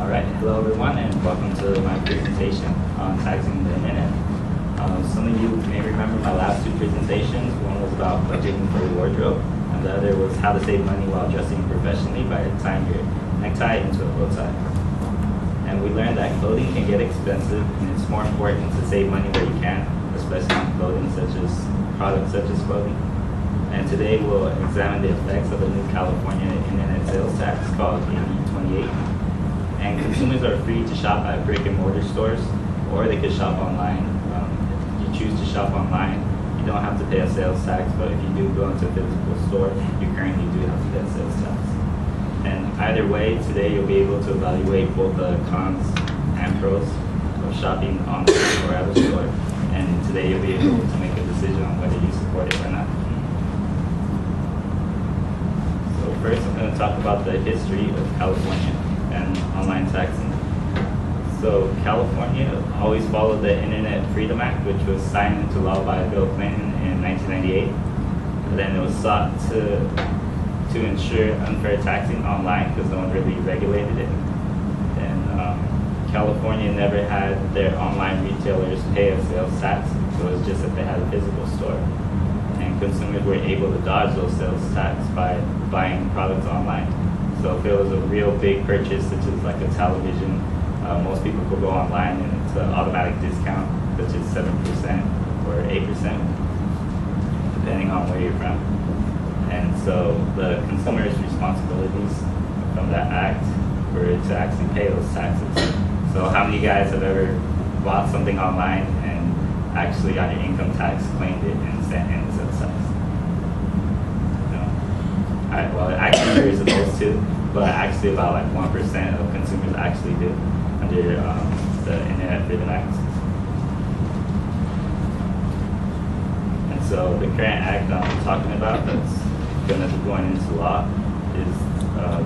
All right, hello everyone, and welcome to my presentation on taxing the internet. Some of you may remember my last two presentations. One was about budgeting for your wardrobe, and the other was how to save money while dressing professionally by tying your necktie into a bow tie. And we learned that clothing can get expensive, and it's more important to save money where you can, especially on clothing products such as clothing. And today we'll examine the effects of the new California internet sales tax called AB 28. And consumers are free to shop at brick and mortar stores, or they could shop online. If you choose to shop online, you don't have to pay a sales tax, but if you do go into a physical store, you currently do have to pay a sales tax. And either way, today you'll be able to evaluate both the cons and pros of shopping online or at a store. And today you'll be able to make a decision on whether you support it or not. So first I'm going to talk about the history of California and online taxing. So California always followed the Internet Freedom Act, which was signed into law by Bill Clinton in 1998. And then it was sought to ensure unfair taxing online because no one really regulated it. And California never had their online retailers pay a sales tax, so it was just if they had a physical store. And consumers were able to dodge those sales tax by buying products online. So if it was a real big purchase, such as like a television, most people could go online and it's an automatic discount, such as 7% or 8%, depending on where you're from. And so the consumer's responsibilities from that act were to actually pay those taxes. So how many guys have ever bought something online and actually on your income tax claimed it and sent in the sales tax? Well, actually you're supposed to, but actually about like 1% of consumers actually do under the Internet Freedom Act. And so the current act I'm talking about that's going to be going into law is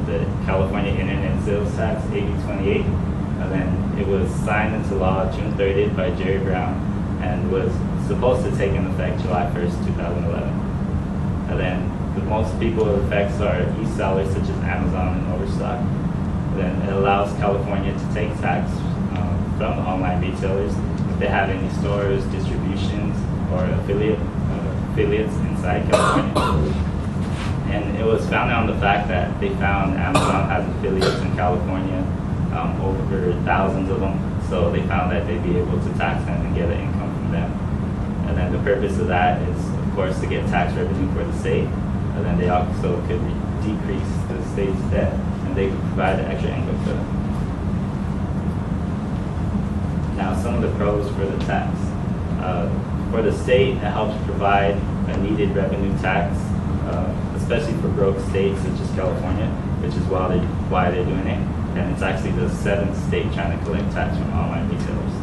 the California Internet Sales Tax, AB 28. And then it was signed into law June 30th by Jerry Brown and was supposed to take in effect July 1st, 2011. And then the most people it affects are e-sellers such as Amazon and Overstock. Then it allows California to take tax from online retailers if they have any stores, distributions, or affiliates inside California. And it was founded on the fact that they found Amazon has affiliates in California, over thousands of them. So they found that they'd be able to tax them and get an income from them. And then the purpose of that is, of course, to get tax revenue for the state. And then they also could decrease the state's debt, and they could provide an extra income for them. Now, some of the pros for the tax. For the state, it helps provide a needed revenue tax, especially for broke states such as California, which is why they're doing it. And it's actually the 7th state trying to collect tax from online retailers.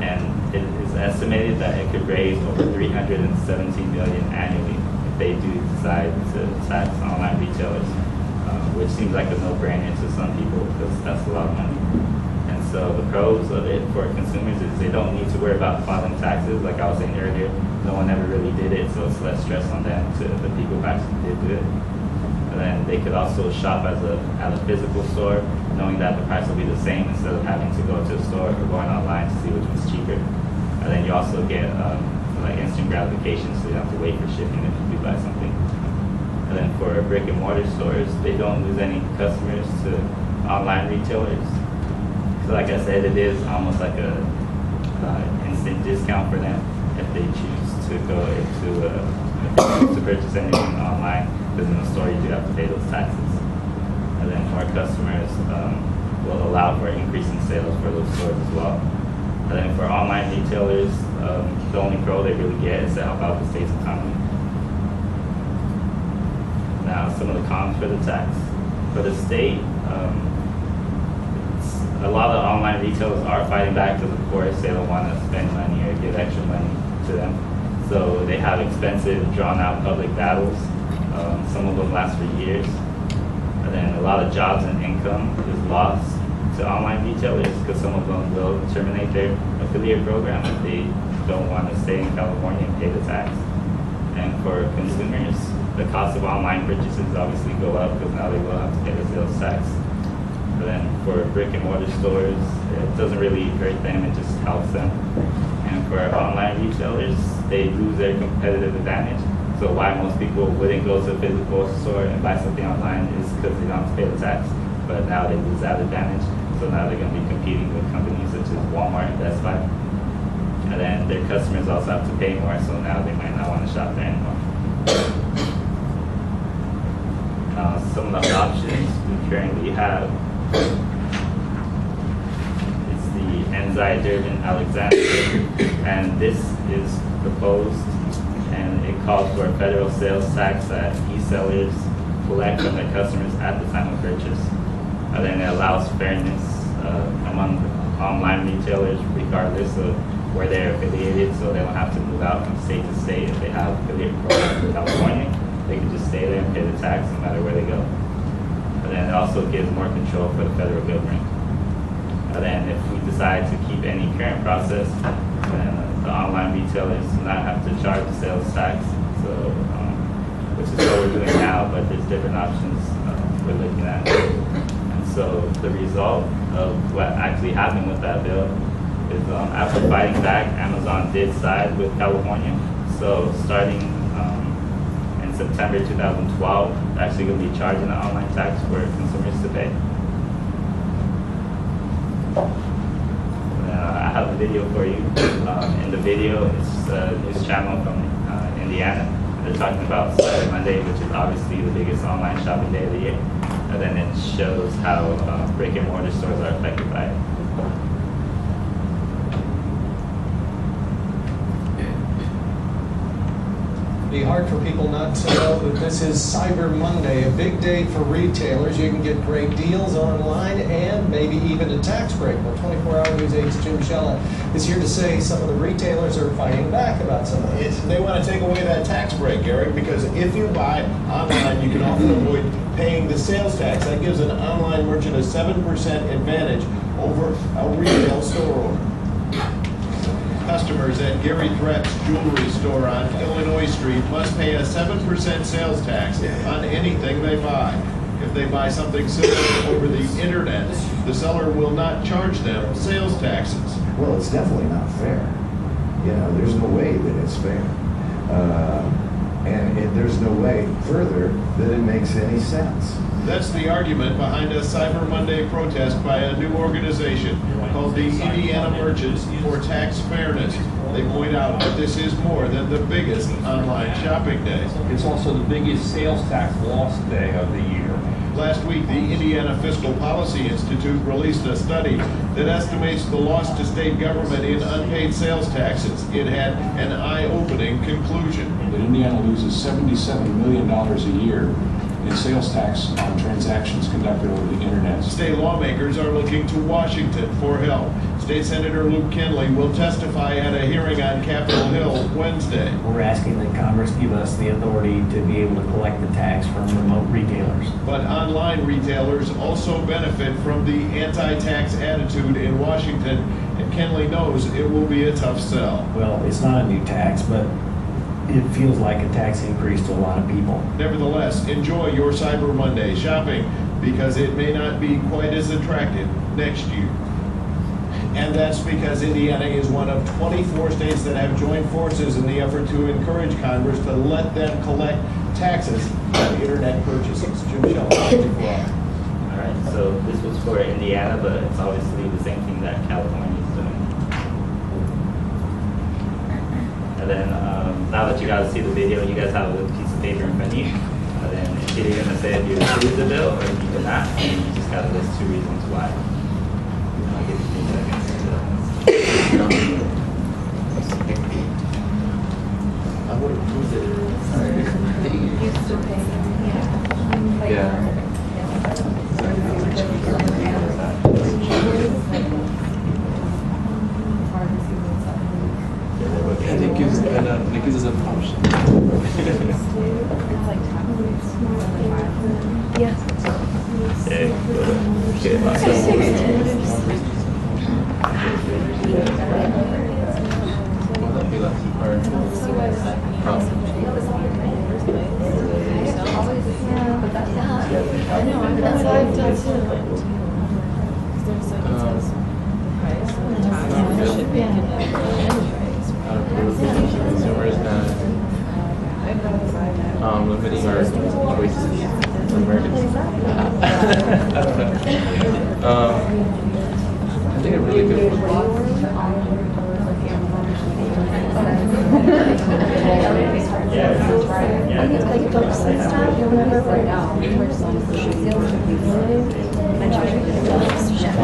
And it is estimated that it could raise over $317 million annually if they do decide to tax online retailers, which seems like a no-brainer to some people because that's a lot of money. And so the pros of it for consumers is they don't need to worry about filing taxes. Like I was saying earlier, no one ever really did it, so it's less stress on them to the people who actually did do it. And then they could also shop at a physical store, knowing that the price will be the same instead of having to go to a store or going online to see which one's cheaper. And then you also get like instant gratification, so you don't have to wait for shipping if you do buy something. And then for brick and mortar stores, they don't lose any customers to online retailers. So like I said, it is almost like a instant discount for them if they choose to go to purchase anything online, because in the store you do have to pay those taxes. And then more customers will allow for increasing sales for those stores as well. And then for online retailers, the only pro they really get is to help out the state's economy. Now, some of the cons for the tax. For the state, a lot of online retailers are fighting back because, of course, they don't want to spend money or give extra money to them. So they have expensive, drawn-out public battles. Some of them last for years. And then a lot of jobs and income is lost to online retailers because some of them will terminate their affiliate program if they don't want to stay in California and pay the tax. And for consumers, the cost of online purchases obviously go up because now they will have to pay the sales tax. But then for brick and mortar stores. It doesn't really hurt them, it just helps them. And for online retailers, they lose their competitive advantage. So why most people wouldn't go to a physical store and buy something online is because they don't have to pay the tax. But now they lose that advantage. So now they're going to be competing with companies such as Walmart and Best Buy. And then their customers also have to pay more, so now they might not want to shop there anymore. Some of the options we currently have is the Enzi Durban Alexander, and this is proposed, and it calls for a federal sales tax that e-sellers collect from their customers at the time of purchase. And then it allows fairness among online retailers regardless of where they're affiliated, so they don't have to move out from state to state. If they have affiliate programs in California, they can just stay there and pay the tax no matter where they go. But then it also gives more control for the federal government. And then if we decide to keep any current process, then the online retailers do not have to charge the sales tax, so which is what we're doing now, but there's different options we're looking at. And so the result of what actually happened with that bill is after fighting back, Amazon did side with California. So starting in September 2012, they're actually going to be charging an online tax for consumers to pay. I have a video for you. In the video, it's a news channel from Indiana. They're talking about Cyber Monday, which is obviously the biggest online shopping day of the year. And then it shows how brick and mortar stores are affected by it. Be hard for people not to know that this is Cyber Monday, a big day for retailers. You can get great deals online and maybe even a tax break. Well, 24-hour News 8's Jim Shella is here to say some of the retailers are fighting back about some of this. They want to take away that tax break, Eric, because if you buy online, you can often avoid paying the sales tax. That gives an online merchant a 7% advantage over a retail store owner. Customers at Gary Threpp's jewelry store on Illinois Street must pay a 7% sales tax on anything they buy. If they buy something similar over the internet, the seller will not charge them sales taxes. Well, it's definitely not fair. You know, there's no way that it's fair. And there's no way further that it makes any sense. That's the argument behind a Cyber Monday protest by a new organization called the Indiana Merchants for Tax Fairness. They point out that this is more than the biggest online shopping day. It's also the biggest sales tax loss day of the year. Last week, the Indiana Fiscal Policy Institute released a study that estimates the loss to state government in unpaid sales taxes. It had an eye-opening conclusion. That Indiana loses $77 million a year in sales tax on transactions conducted over the internet. State lawmakers are looking to Washington for help. State Senator Luke Kinley will testify at a hearing on Capitol Hill Wednesday. We're asking that Congress give us the authority to be able to collect the tax from remote retailers. But online retailers also benefit from the anti-tax attitude in Washington, and Kinley knows it will be a tough sell. Well, it's not a new tax, but it feels like a tax increase to a lot of people. Nevertheless, enjoy your Cyber Monday shopping because it may not be quite as attractive next year. And that's because Indiana is one of 24 states that have joined forces in the effort to encourage Congress to let them collect taxes on internet purchases. Jim Shell, 24 Hours. All right, so this was for Indiana, but it's obviously the same thing that California is doing. And then now that you guys see the video, you guys have a piece of paper in front of you. And then it's either going to say if you approve the bill or if you do not, and you just got to list 2 reasons why. I'll give you 3 seconds. I would approve it. Yeah. And it gives us an option. That's what I've done too. I think a really good one. I think like books and stuff, you remember where some social sales would be good, and try to get books, shut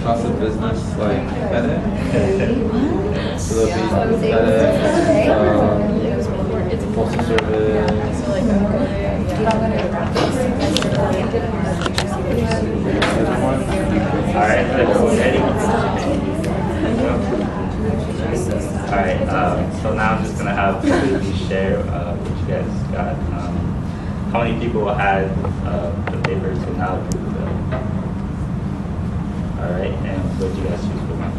Cost of business, like FedEx. So there'll be FedEx, it's a postal service. Alright, ready? Alright, so now I'm just gonna have you share what you guys got. How many people had the paper to now approve the bill? Alright, and what did you guys choose for one?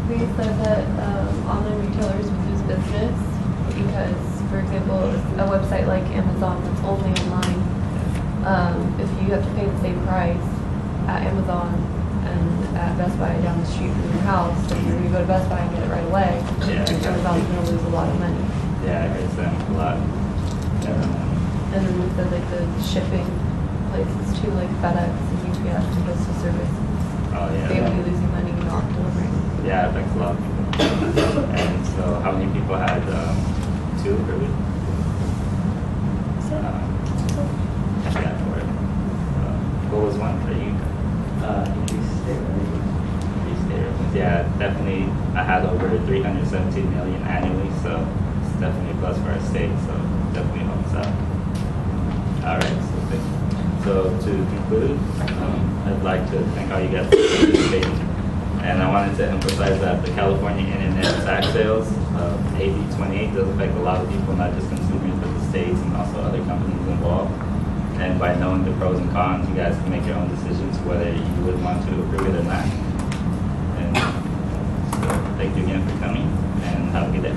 We said that online retailers would lose business because, for example, a website like Amazon that's only online, if you have to pay the same price at Amazon and at Best Buy down the street from your house, then you're going to go to Best Buy and get it right away. Yeah, Amazon's going to lose a lot of money. Yeah, it hurts them a lot. And then we said like the shipping places too, like FedEx and UPS and Postal Service. Oh yeah. They would be losing money not delivering. Yeah, it affects a lot of people. And so how many people had two per week? Yeah, four. What was one for you? Increased state revenues. Yeah, definitely. I had over 317 million annually, so it's definitely a plus for our state. So definitely helps out. All right, so good. So to conclude, I'd like to thank all you guys for participating. And I wanted to emphasize that the California internet tax sales, AB 28, does affect a lot of people, not just consumers, but the states and also other companies involved. And by knowing the pros and cons, you guys can make your own decisions whether you would want to approve it or not. And so thank you again for coming, and have a good day.